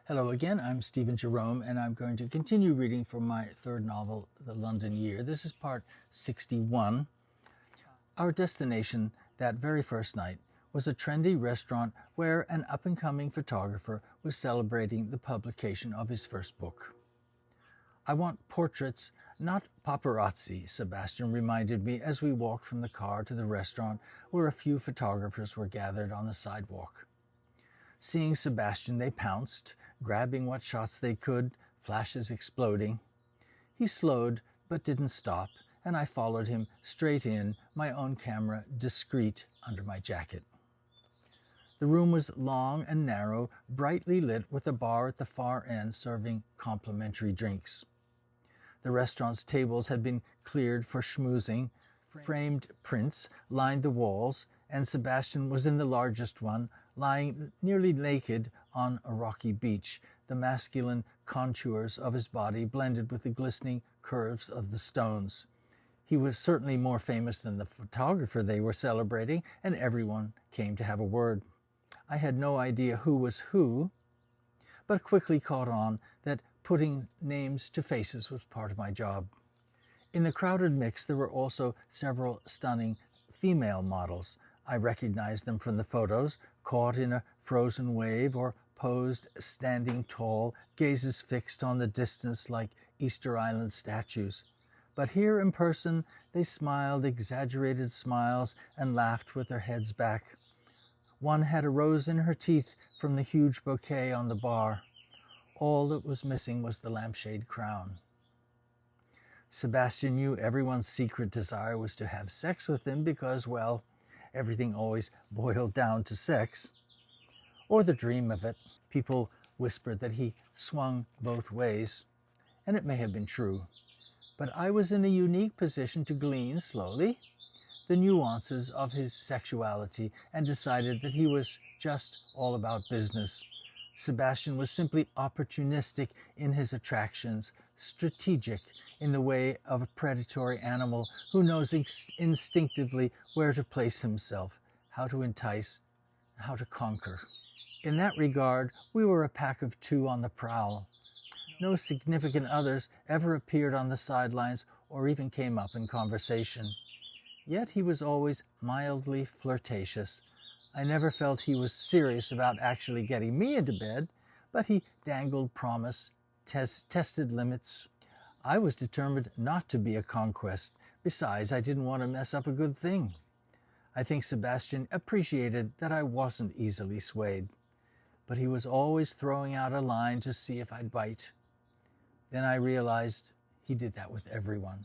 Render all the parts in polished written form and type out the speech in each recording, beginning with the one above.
Hello again, I'm Stephen Jerome, and I'm going to continue reading from my third novel, The London Year. This is part 61. Our destination that very first night was a trendy restaurant where an up-and-coming photographer was celebrating the publication of his first book. "I want portraits, not paparazzi," Sebastian reminded me as we walked from the car to the restaurant where a few photographers were gathered on the sidewalk. Seeing Sebastian, they pounced, grabbing what shots they could, flashes exploding. He slowed, but didn't stop, and I followed him straight in, my own camera discreet under my jacket. The room was long and narrow, brightly lit with a bar at the far end serving complimentary drinks. The restaurant's tables had been cleared for schmoozing. Framed prints lined the walls, and Sebastian was in the largest one, lying nearly naked on a rocky beach, the masculine contours of his body blended with the glistening curves of the stones. He was certainly more famous than the photographer they were celebrating, and everyone came to have a word. I had no idea who was who, but quickly caught on that putting names to faces was part of my job. In the crowded mix, there were also several stunning female models. I recognized them from the photos, caught in a frozen wave or posed standing tall, gazes fixed on the distance like Easter Island statues. But here in person, they smiled exaggerated smiles and laughed with their heads back. One had a rose in her teeth from the huge bouquet on the bar. All that was missing was the lampshade crown. Sebastian knew everyone's secret desire was to have sex with him because, well, everything always boiled down to sex, or the dream of it. People whispered that he swung both ways, and it may have been true. But I was in a unique position to glean slowly the nuances of his sexuality and decided that he was just all about business. Sebastian was simply opportunistic in his attractions, strategic in the way of a predatory animal who knows instinctively where to place himself, how to entice, how to conquer. In that regard, we were a pack of two on the prowl. No significant others ever appeared on the sidelines or even came up in conversation. Yet he was always mildly flirtatious. I never felt he was serious about actually getting me into bed, but he dangled promise, tested limits. I was determined not to be a conquest. Besides, I didn't want to mess up a good thing. I think Sebastian appreciated that I wasn't easily swayed, but he was always throwing out a line to see if I'd bite. Then I realized he did that with everyone.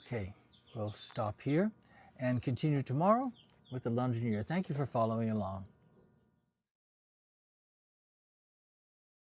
Okay, we'll stop here and continue tomorrow with the London Year. Thank you for following along.